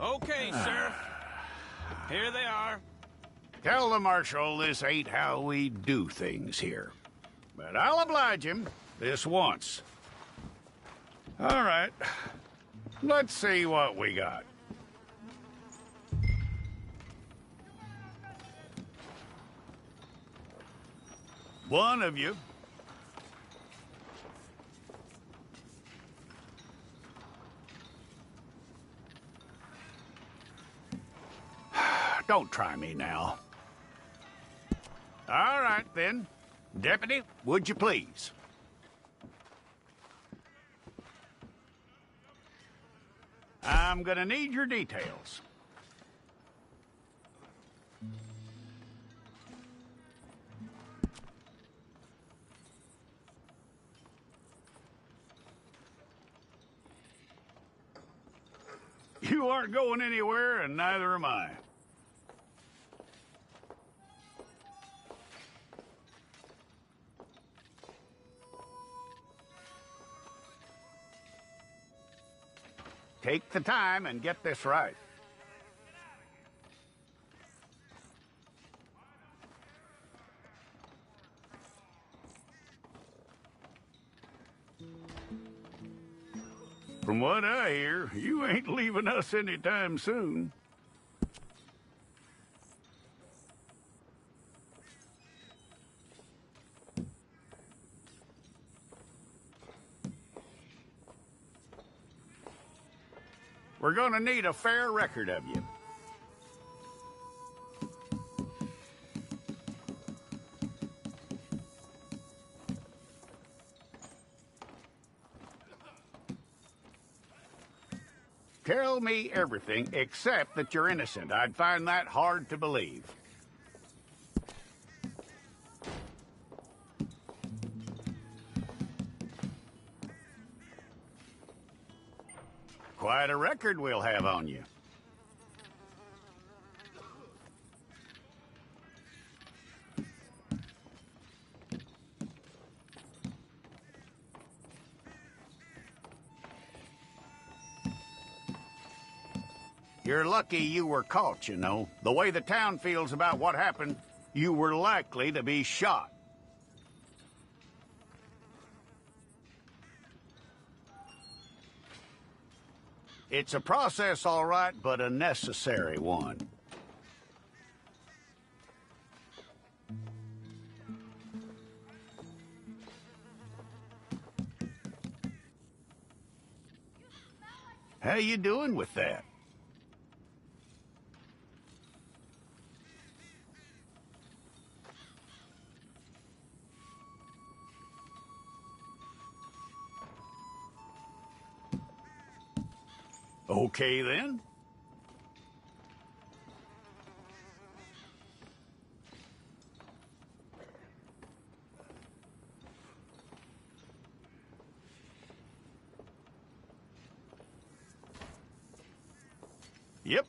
Okay, Sheriff. Here they are. Tell the Marshal this ain't how we do things here. But I'll oblige him this once. All right. Let's see what we got. One of you. Don't try me now. All right, then. Deputy, would you please? I'm gonna need your details. You aren't going anywhere, and neither am I. Take the time and get this right. From what I hear, you ain't leaving us anytime soon. We're gonna need a fair record of you. Tell me everything except that you're innocent. I'd find that hard to believe. Quite a record we'll have on you. You're lucky you were caught, you know. The way the town feels about what happened, you were likely to be shot. It's a process, all right, but a necessary one. How you doing with that? Okay, then. Yep.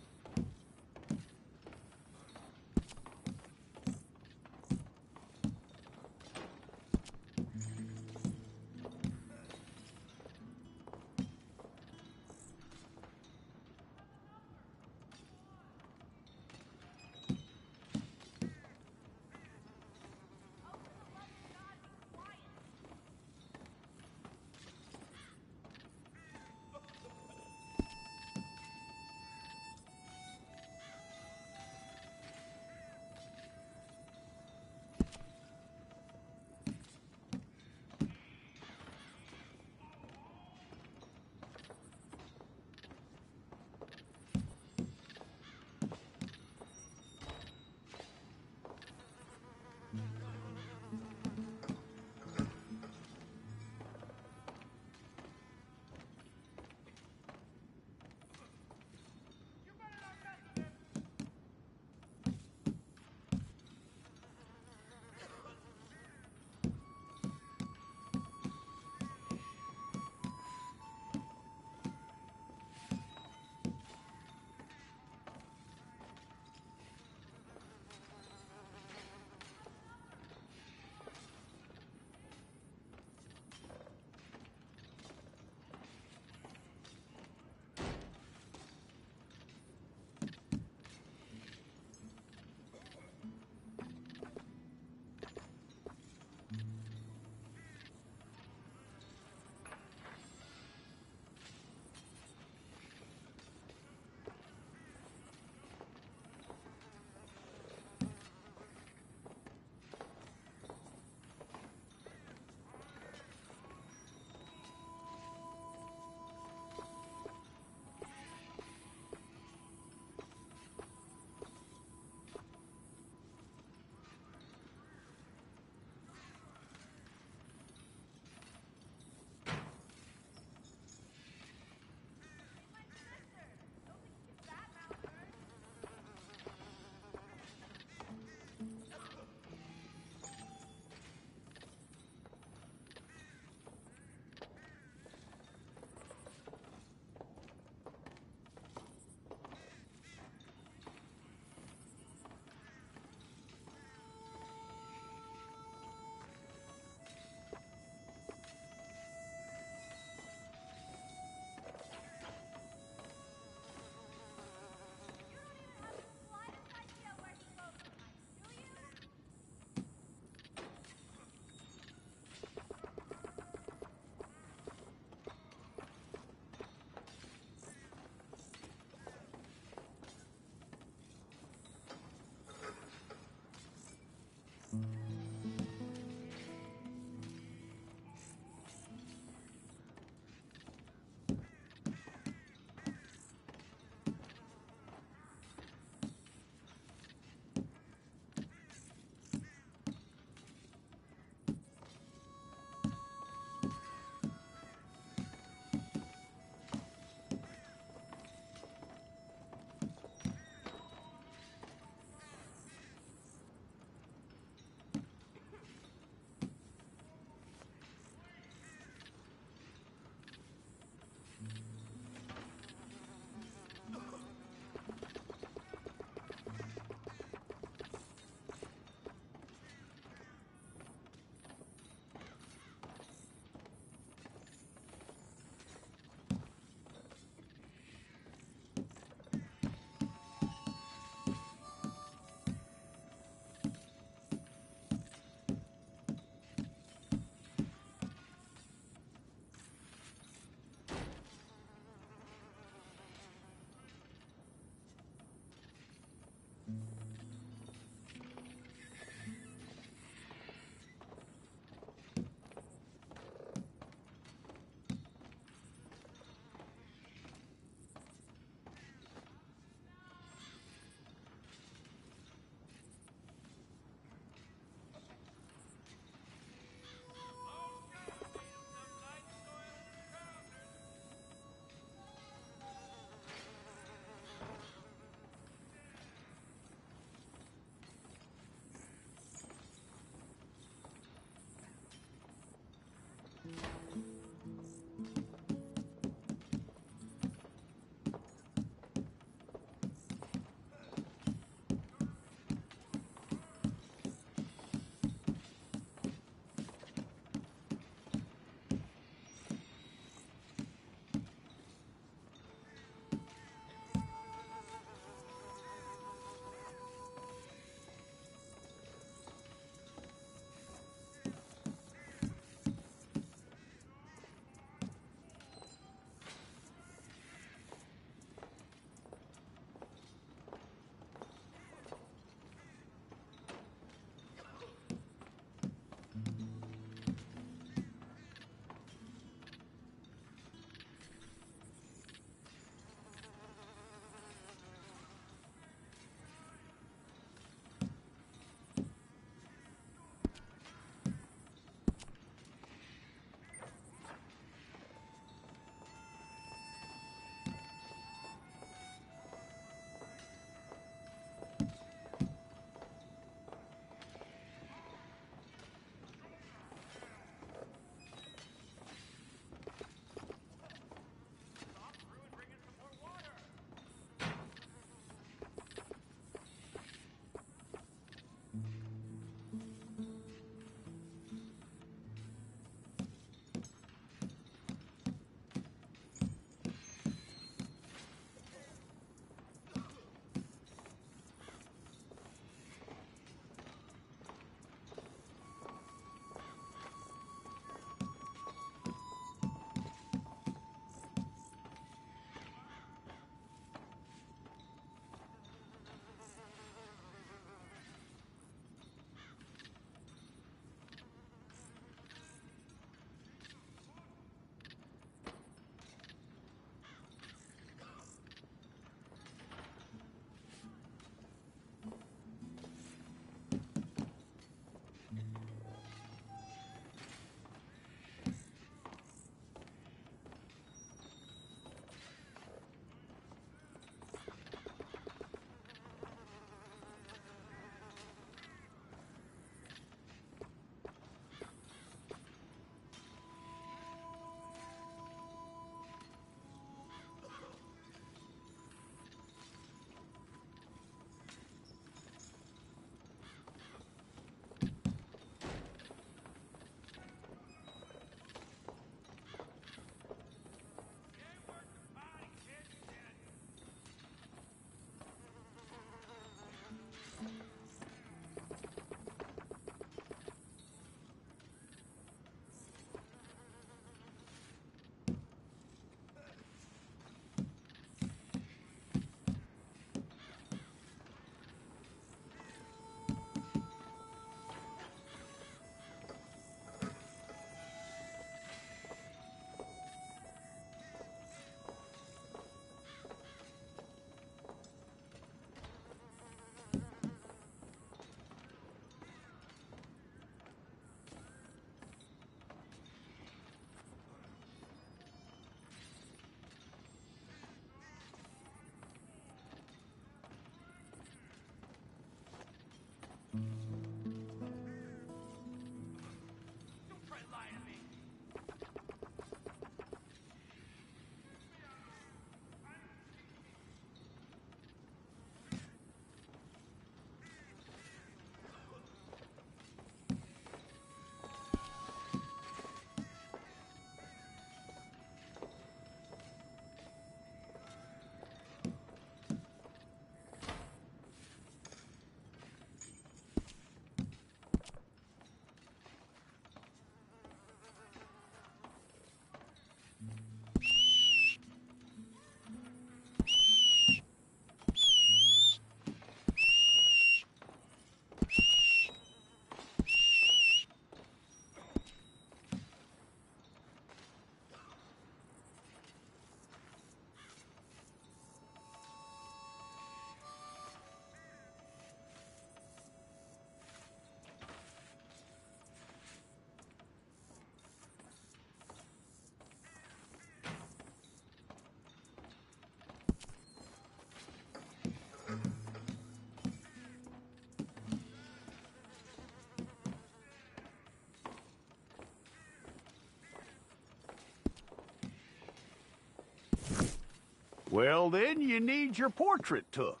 Well, then you need your portrait took.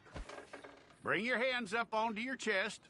Bring your hands up onto your chest.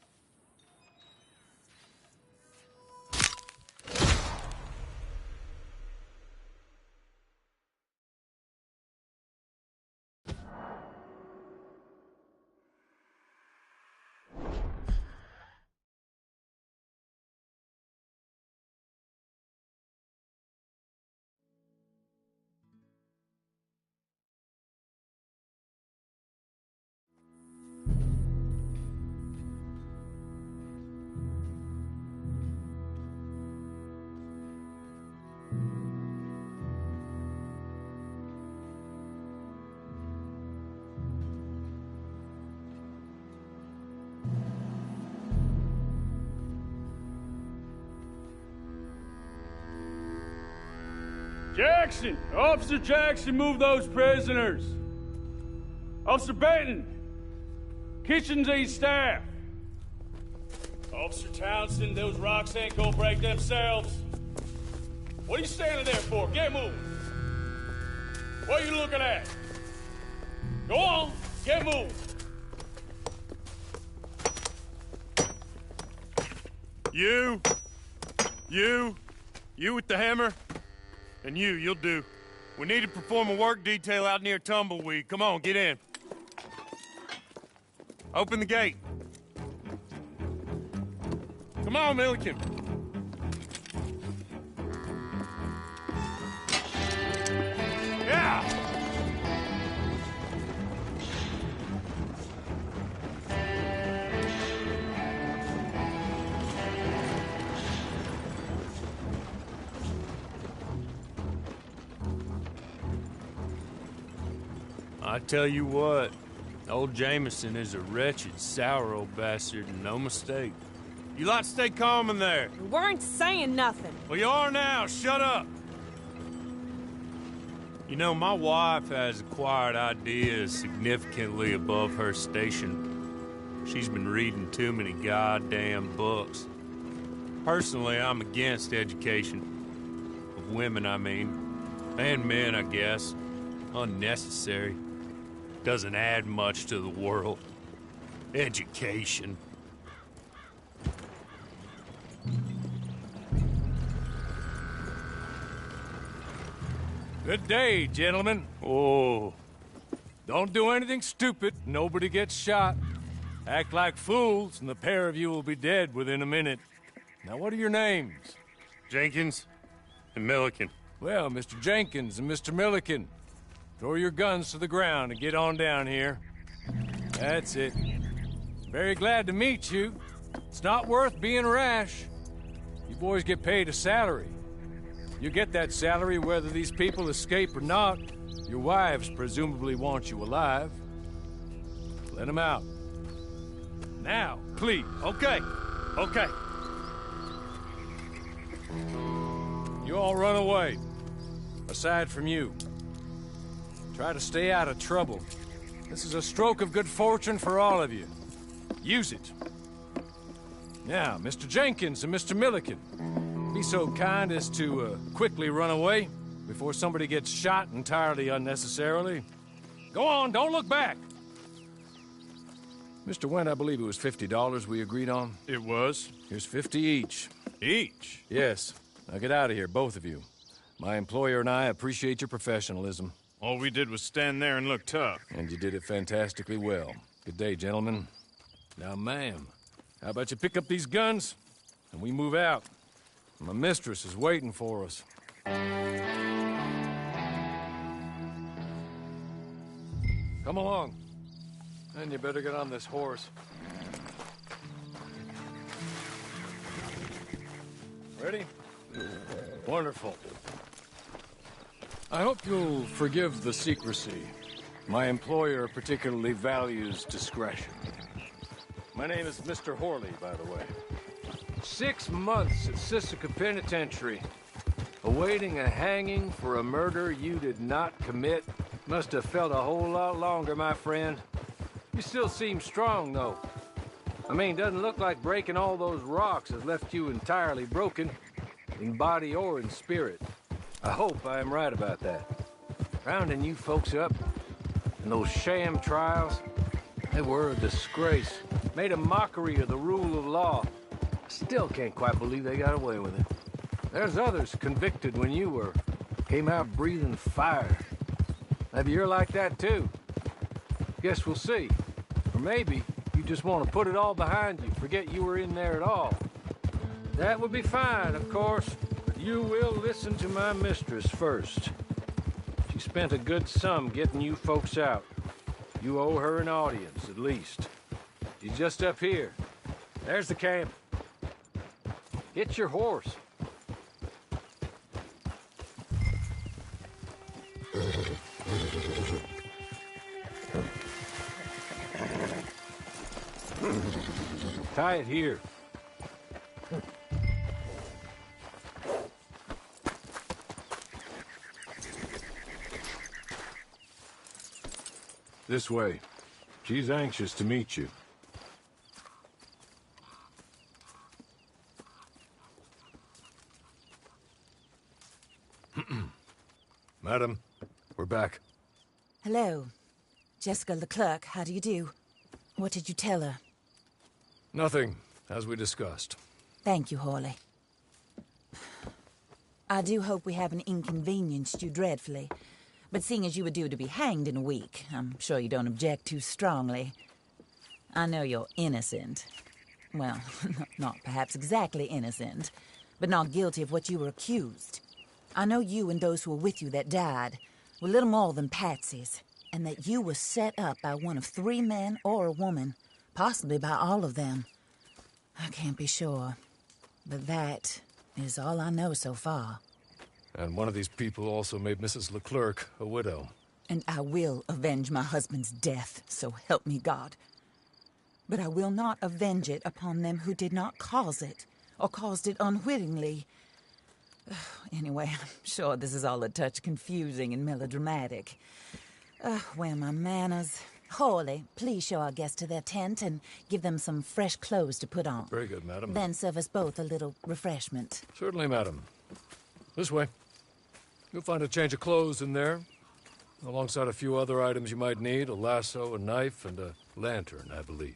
Jackson! Officer Jackson, move those prisoners! Officer Benton! Kitchens aid staff! Officer Townsend, those rocks ain't gonna break themselves. What are you standing there for? Get moving! What are you looking at? Go on, get moving! You with the hammer? And you'll do. We need to perform a work detail out near Tumbleweed. Come on, get in. Open the gate. Come on, Milliken. Yeah! I tell you what, old Jameson is a wretched, sour old bastard, and no mistake. You lot stay calm in there. We weren't saying nothing. Well, you are now. Shut up. You know, my wife has acquired ideas significantly above her station. She's been reading too many goddamn books. Personally, I'm against education. Of women, I mean. And men, I guess. Unnecessary. Doesn't add much to the world. Education. Good day, gentlemen. Oh. Don't do anything stupid. Nobody gets shot. Act like fools, and the pair of you will be dead within a minute. Now, what are your names? Jenkins and Milliken. Well, Mr. Jenkins and Mr. Milliken, throw your guns to the ground and get on down here. That's it. Very glad to meet you. It's not worth being rash. You boys get paid a salary. You get that salary whether these people escape or not. Your wives presumably want you alive. Let them out. Now, please. Okay. You all run away. Aside from you. Try to stay out of trouble. This is a stroke of good fortune for all of you. Use it. Now, Mr. Jenkins and Mr. Milliken, be so kind as to quickly run away before somebody gets shot entirely unnecessarily. Go on, don't look back. Mr. Wendt, I believe it was $50 we agreed on. It was. Here's 50 each. Each? Yes. Now get out of here, both of you. My employer and I appreciate your professionalism. All we did was stand there and look tough. And you did it fantastically well. Good day, gentlemen. Now, ma'am, how about you pick up these guns, and we move out? My mistress is waiting for us. Come along. And you better get on this horse. Ready? Wonderful. I hope you'll forgive the secrecy. My employer particularly values discretion. My name is Mr. Horley, by the way. 6 months at Sisika Penitentiary, awaiting a hanging for a murder you did not commit. Must have felt a whole lot longer, my friend. You still seem strong, though. I mean, doesn't look like breaking all those rocks has left you entirely broken, in body or in spirit. I hope I am right about that. Rounding you folks up, And those sham trials, they were a disgrace. Made a mockery of the rule of law. Still can't quite believe they got away with it. There's others convicted when you were. Came out breathing fire. Maybe you're like that too. Guess we'll see. Or maybe you just want to put it all behind you, forget you were in there at all. That would be fine, of course, but you will listen to my mistress first. She spent a good sum getting you folks out. You owe her an audience, at least. She's just up here. There's the camp. Get your horse. Tie it here. This way. She's anxious to meet you. Madam, we're back. Hello. Jessica Leclerc, how do you do? What did you tell her? Nothing, as we discussed. Thank you, Hawley. I do hope we haven't inconvenienced you dreadfully. But seeing as you were due to be hanged in a week, I'm sure you don't object too strongly. I know you're innocent. Well, not perhaps exactly innocent, but not guilty of what you were accused. I know you and those who were with you that died were little more than patsies, and that you were set up by one of 3 men or a woman, possibly by all of them. I can't be sure, but that is all I know so far. And one of these people also made Mrs. Leclerc a widow. And I will avenge my husband's death, so help me God. But I will not avenge it upon them who did not cause it, or caused it unwittingly. Anyway, I'm sure this is all a touch confusing and melodramatic. Where are my manners? Hawley, please show our guests to their tent and give them some fresh clothes to put on. Very good, madam. Then serve us both a little refreshment. Certainly, madam. This way. You'll find a change of clothes in there, alongside a few other items you might need, a lasso, a knife, and a lantern, I believe.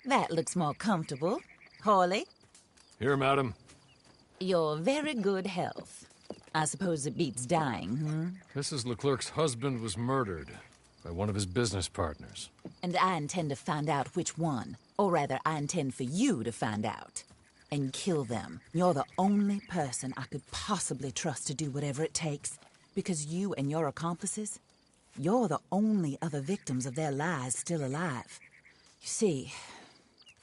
That looks more comfortable. Hawley, Here, madam. your very good health. I suppose it beats dying, hmm? Mrs. Leclerc's husband was murdered by one of his business partners. And I intend to find out which one. Or rather, I intend for you to find out. And kill them. You're the only person I could possibly trust to do whatever it takes. Because you and your accomplices, you're the only other victims of their lies still alive. You see,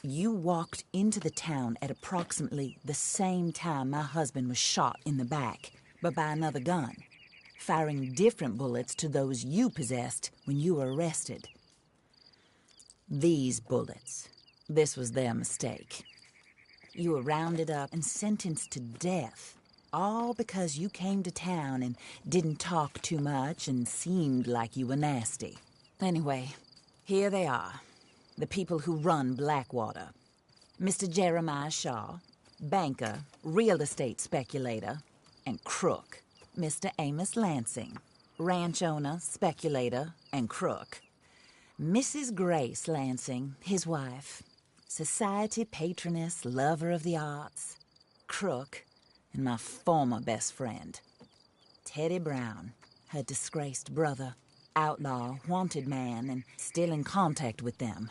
you walked into the town at approximately the same time my husband was shot in the back, but by another gun, firing different bullets to those you possessed when you were arrested. These bullets, this was their mistake. You were rounded up and sentenced to death, all because you came to town and didn't talk too much and seemed like you were nasty. Anyway, here they are, the people who run Blackwater. Mr. Jeremiah Shaw, banker, real estate speculator, and crook. Mr. Amos Lansing, ranch owner, speculator, and crook. Mrs. Grace Lansing, his wife, society patroness, lover of the arts, crook, and my former best friend. Teddy Brown, her disgraced brother, outlaw, wanted man, and still in contact with them.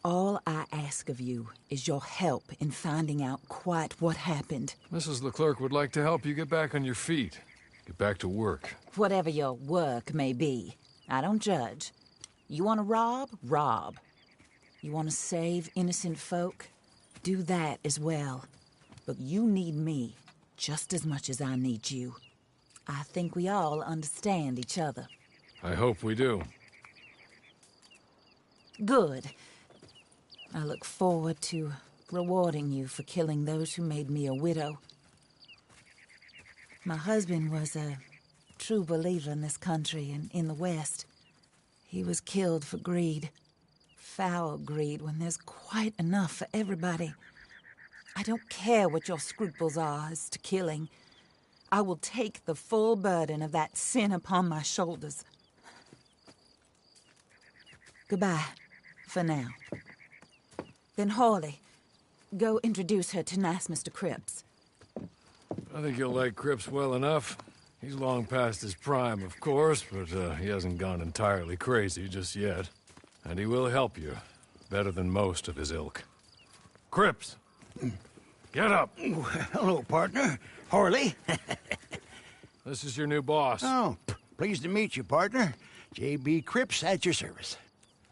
All I ask of you is your help in finding out quite what happened. Mrs. Leclerc would like to help you get back on your feet. Get back to work. Whatever your work may be, I don't judge. You want to rob? Rob. You want to save innocent folk? Do that as well. But you need me just as much as I need you. I think we all understand each other. I hope we do. Good. I look forward to rewarding you for killing those who made me a widow. My husband was a true believer in this country and in the West. He was killed for greed. Foul greed when there's quite enough for everybody. I don't care what your scruples are as to killing. I will take the full burden of that sin upon my shoulders. Goodbye, for now. Then Hawley, go introduce her to nice Mr. Cripps. I think you'll like Cripps well enough. He's long past his prime, of course, but he hasn't gone entirely crazy just yet. And he will help you, better than most of his ilk. Cripps! Get up! Hello, partner. Harley. This is your new boss. Oh, pleased to meet you, partner. J.B. Cripps at your service.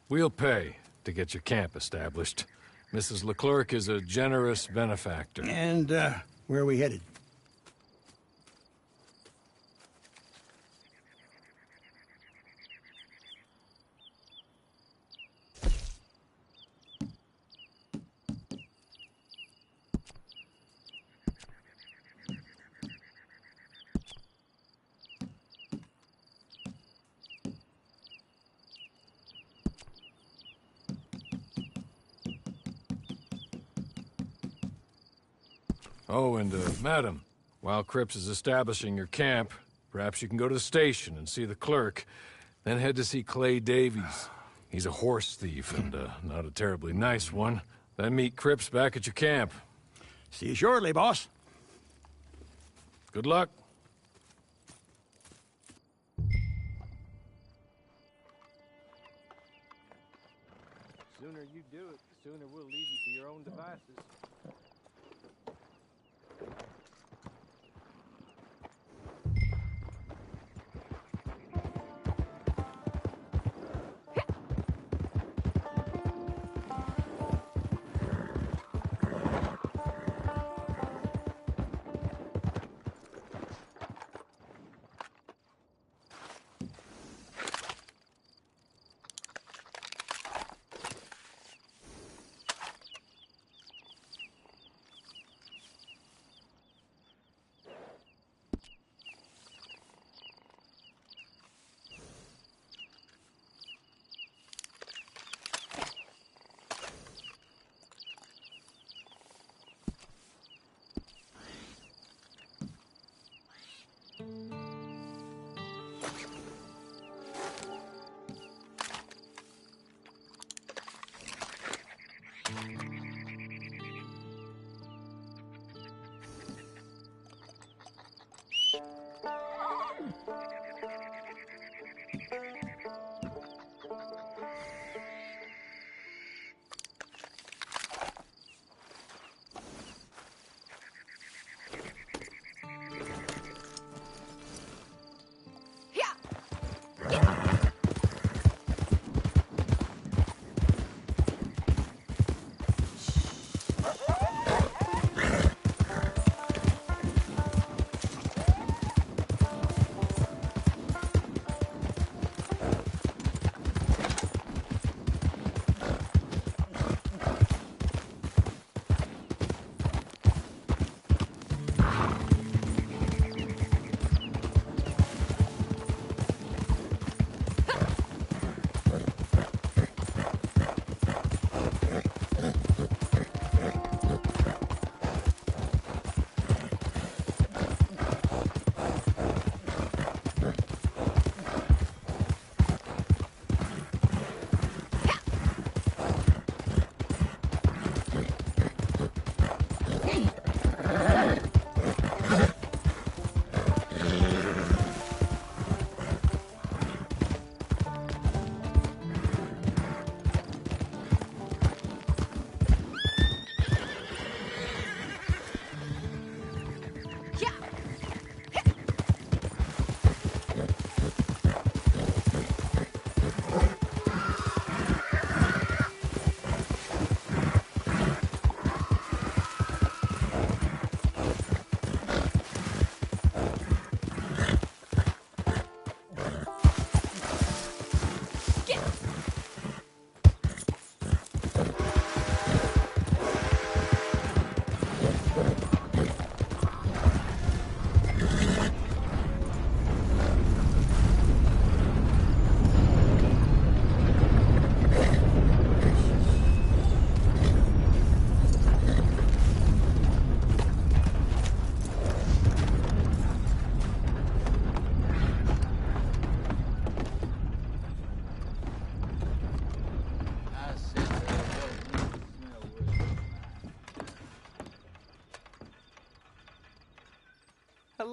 We'll pay to get your camp established. Mrs. Leclerc is a generous benefactor. And, where are we headed? Oh, and, madam, while Cripps is establishing your camp, perhaps you can go to the station and see the clerk, then head to see Clay Davies. He's a horse thief, and, not a terribly nice one. Then meet Cripps back at your camp. See you shortly, boss. Good luck. The sooner you do it, the sooner we'll leave you to your own devices.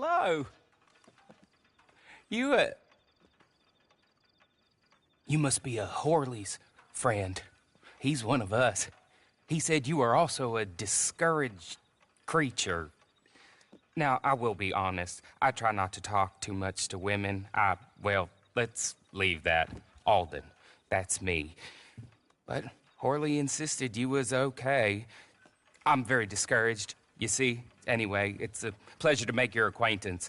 hello. You must be a Horley's friend. He's one of us. He said you are also a discouraged creature. Now, I will be honest. I try not to talk too much to women. Well, let's leave that. Alden, that's me. But Horley insisted you was okay. I'm very discouraged, you see. Anyway, it's a pleasure to make your acquaintance.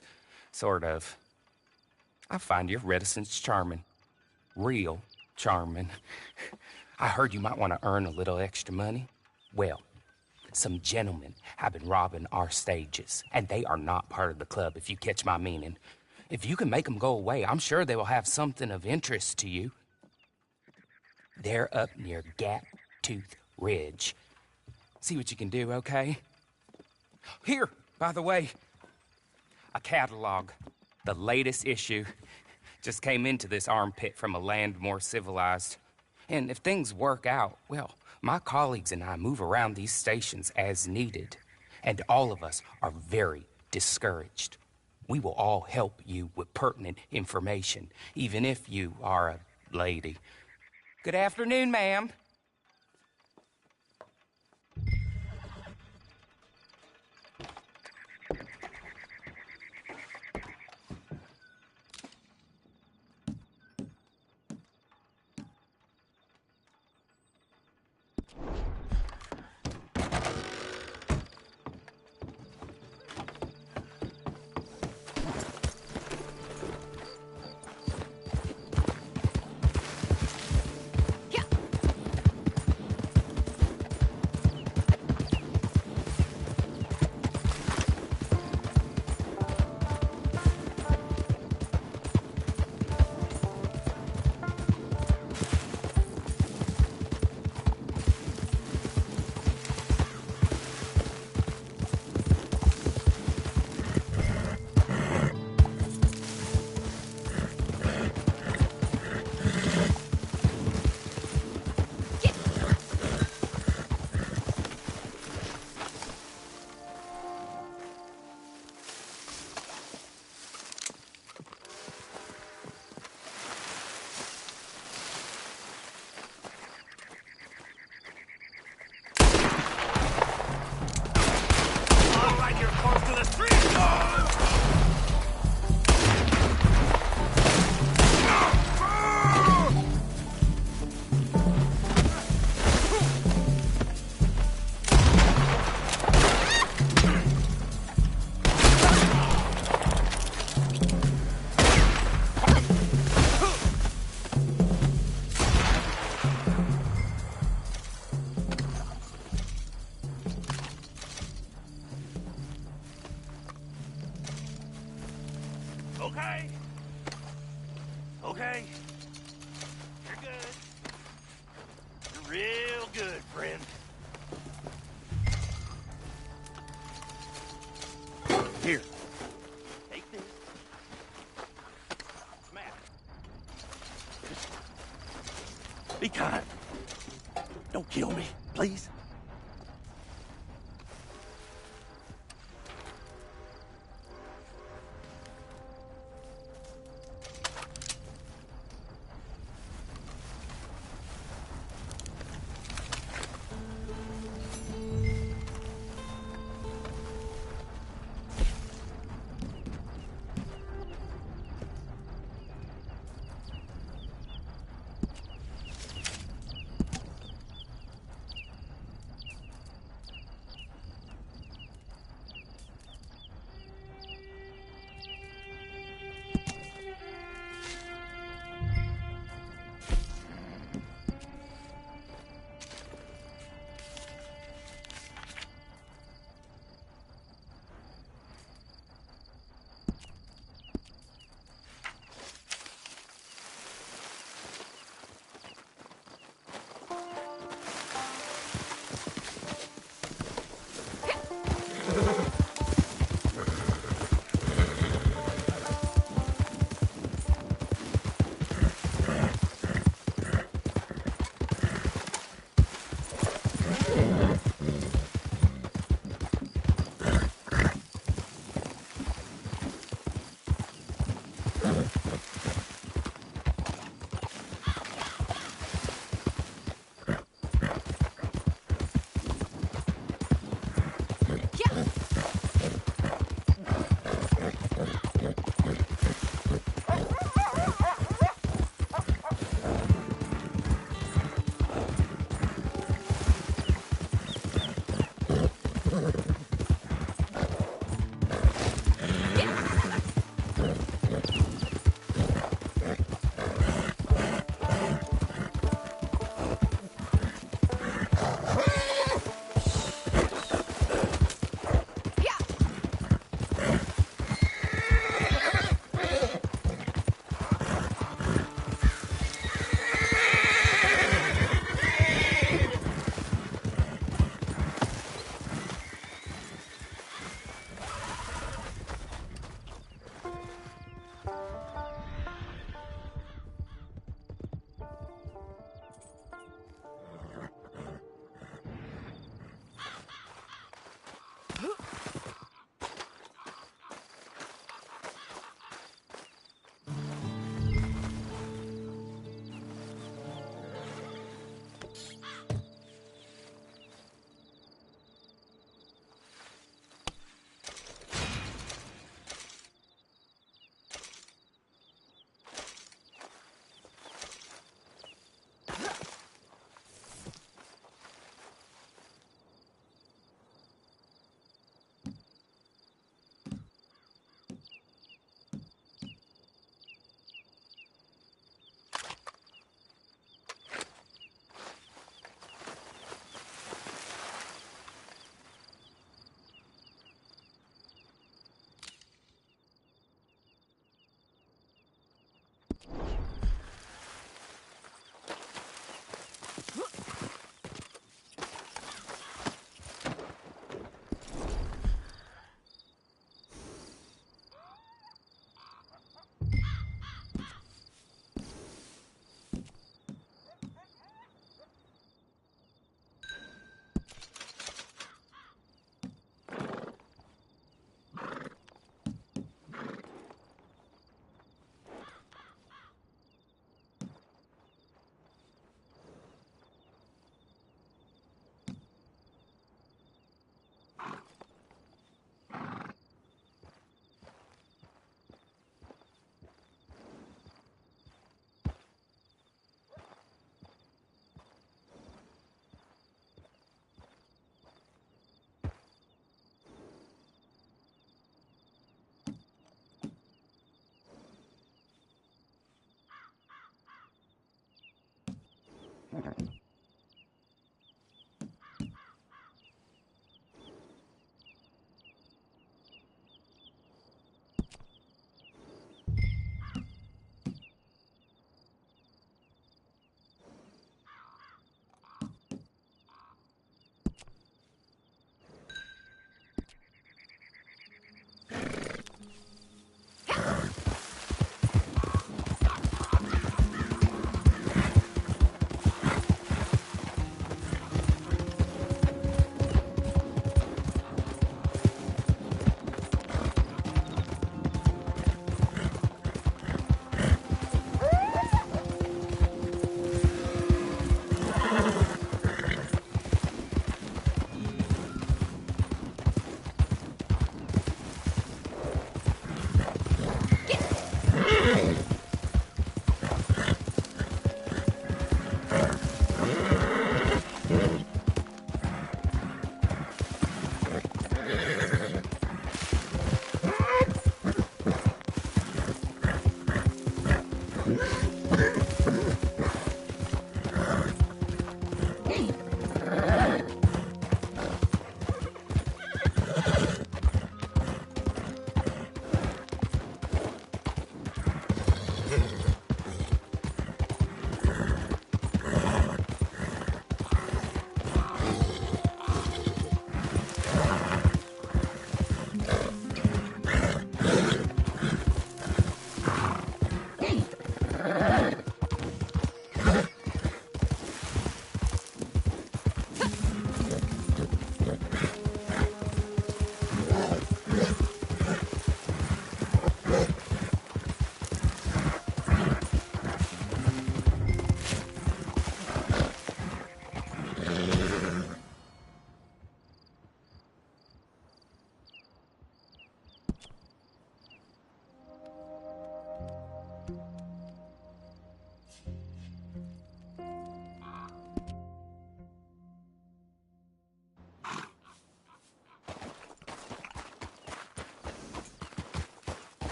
Sort of. I find your reticence charming. Real charming. I heard you might want to earn a little extra money. Well, some gentlemen have been robbing our stages, and they are not part of the club, if you catch my meaning. If you can make them go away, I'm sure they will have something of interest to you. They're up near Gap Tooth Ridge. See what you can do, okay? Here, by the way, a catalog. The latest issue. Just came into this armpit from a land more civilized. And if things work out, well, my colleagues and I move around these stations as needed. And all of us are very discouraged. We will all help you with pertinent information, even if you are a lady. Good afternoon, ma'am. Okay. Okay. You're good. You're real good, friend. Here. Take this. Matt. Be kind. Don't kill me, please.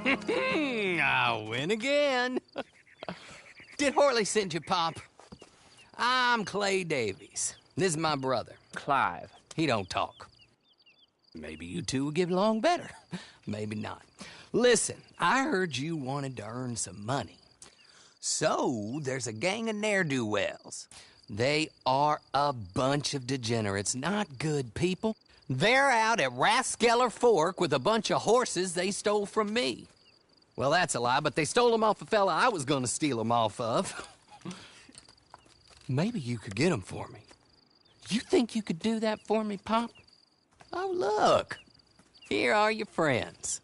I win again. Did Horley send you, Pop? I'm Clay Davies. This is my brother, Clive. He don't talk. Maybe you two will get along better. Maybe not. Listen, I heard you wanted to earn some money. So, there's a gang of ne'er-do-wells. They are a bunch of degenerates, not good people. They're out at Raskeller Fork with a bunch of horses they stole from me. Well, that's a lie, but they stole them off a fella I was gonna steal them off of. Maybe you could get them for me. You think you could do that for me, Pop? Oh, look. Here are your friends.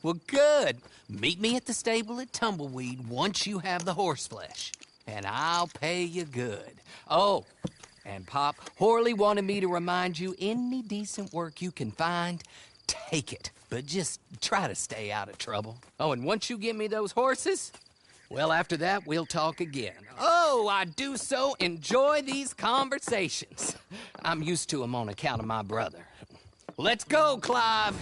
Well, good. Meet me at the stable at Tumbleweed once you have the horse flesh, and I'll pay you good. Oh, and Pop, Horley wanted me to remind you, any decent work you can find, take it. But just try to stay out of trouble. Oh, and once you give me those horses, well, after that, we'll talk again. Oh, I do so enjoy these conversations. I'm used to them on account of my brother. Let's go, Clive.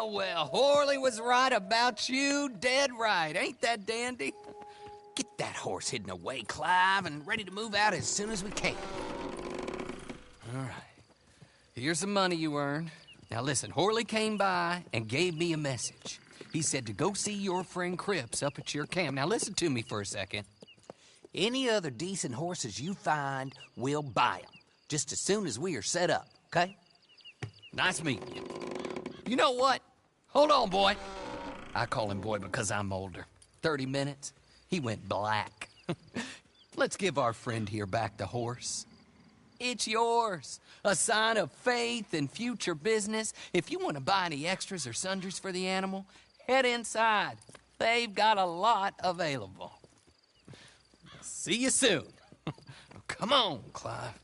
well, Horley was right about you, dead right. Ain't that dandy? Get that horse hidden away, Clive, and ready to move out as soon as we can. All right. Here's the money you earned. Now listen, Horley came by and gave me a message. He said to go see your friend Cripps up at your camp. Now listen to me for a second. Any other decent horses you find, we'll buy them. Just as soon as we are set up, okay? Nice meeting you. You know what? Hold on, boy. I call him boy because I'm older. 30 minutes, he went black. Let's give our friend here back the horse. It's yours. A sign of faith and future business. If you want to buy any extras or sundries for the animal, head inside. They've got a lot available. See you soon. Come on, Clive.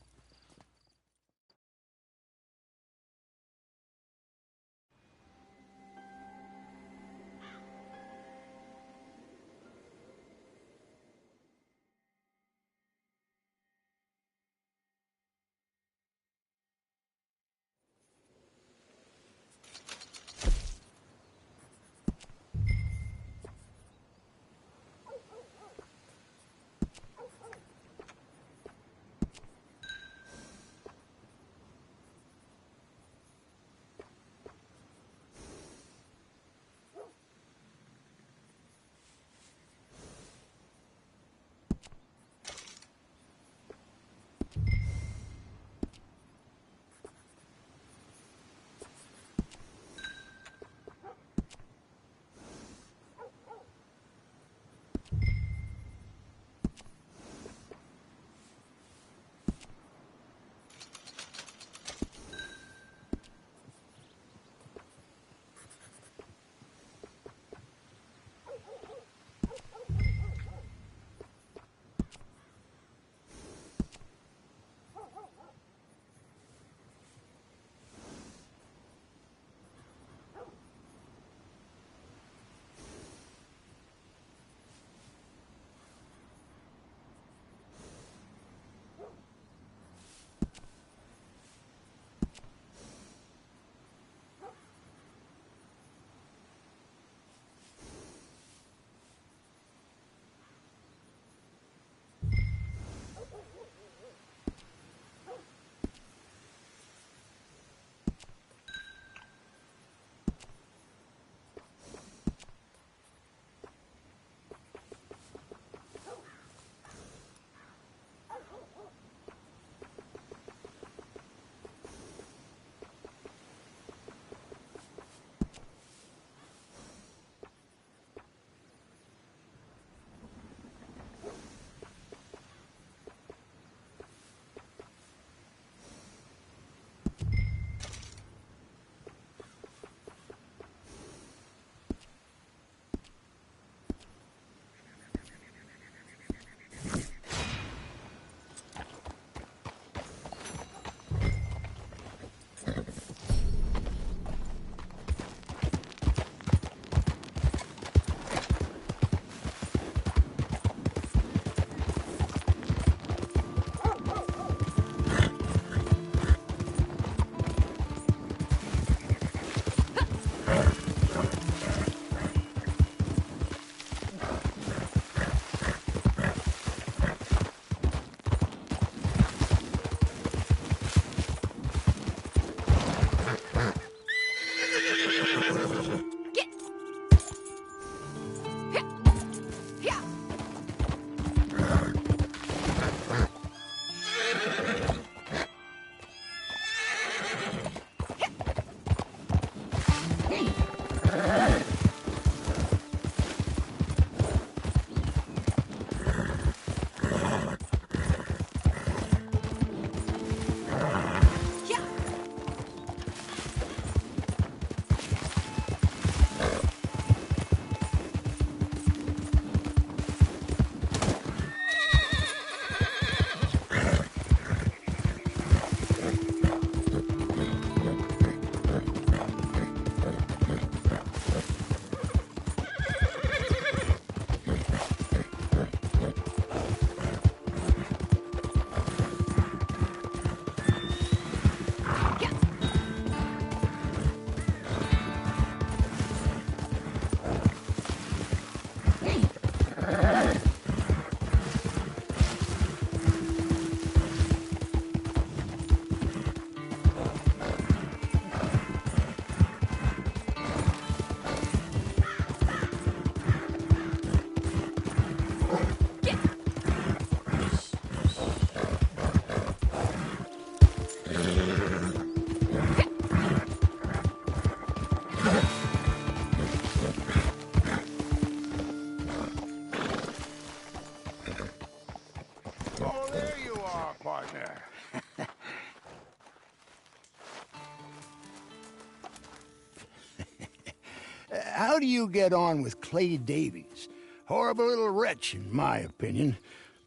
how do you get on with Clay Davies? Horrible little wretch, in my opinion.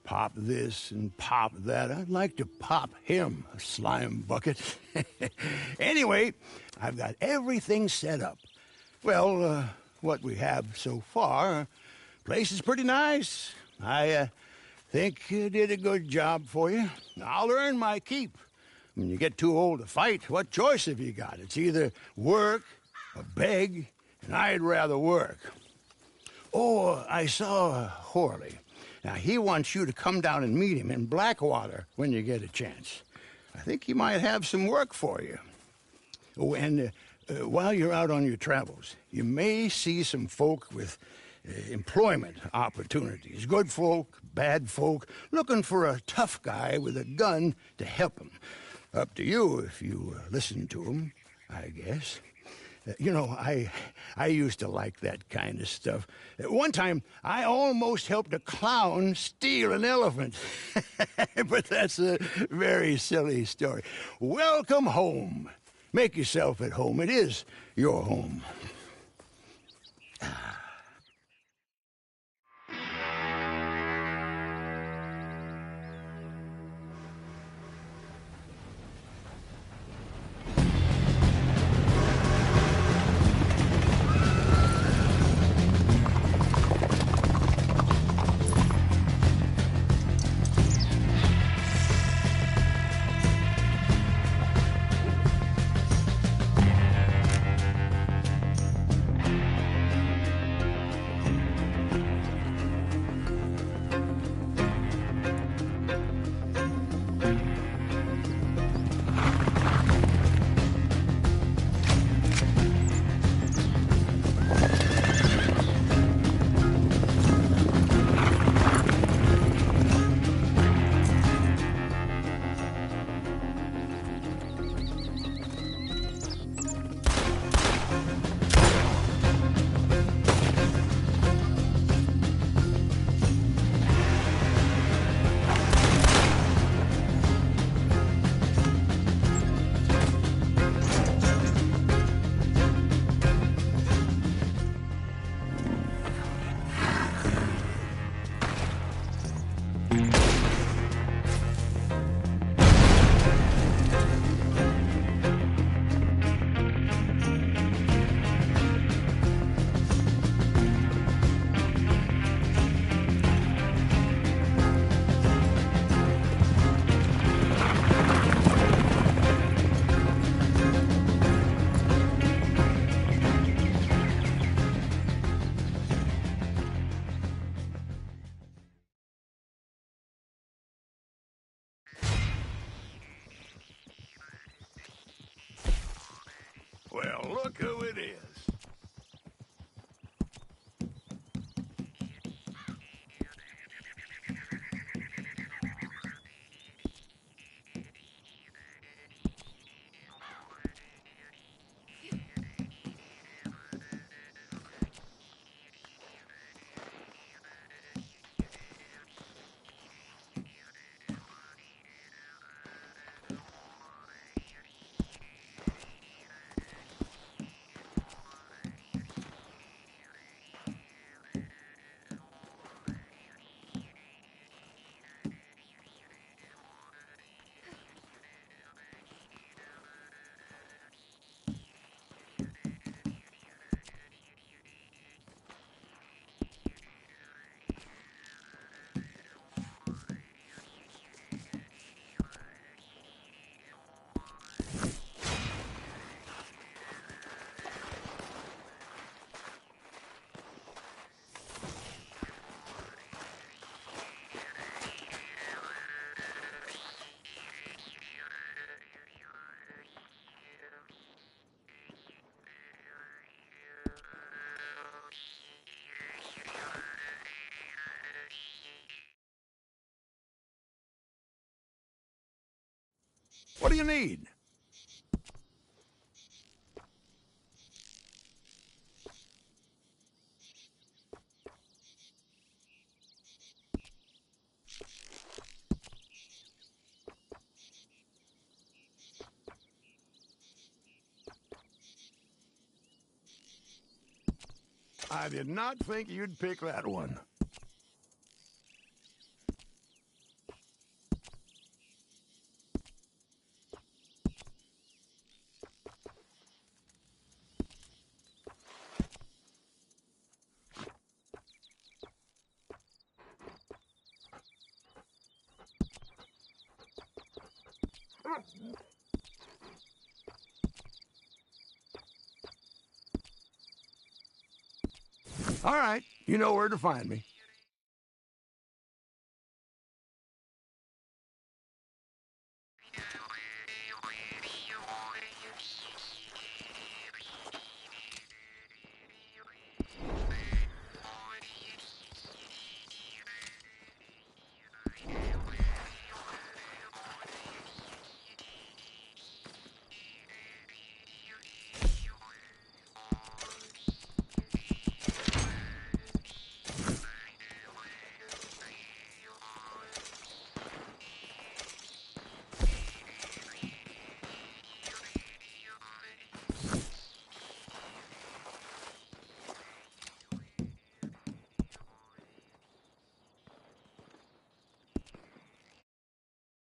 Pop this and pop that. I'd like to pop him, a slime bucket. Anyway, I've got everything set up. Well, what we have so far, place is pretty nice. I think you did a good job for you. I'll earn my keep. When you get too old to fight, what choice have you got? It's either work or beg, and I'd rather work. Oh, I saw Horley. Now, he wants you to come down and meet him in Blackwater when you get a chance. I think he might have some work for you. Oh, and while you're out on your travels, you may see some folk with employment opportunities. Good folk, bad folk, looking for a tough guy with a gun to help them. Up to you if you listen to them, I guess. You know, I used to like that kind of stuff. One time, I almost helped a clown steal an elephant. But that's a very silly story. Welcome home. Make yourself at home. It is your home. Well, look who it is. What do you need? I did not think you'd pick that one. All right, you know where to find me.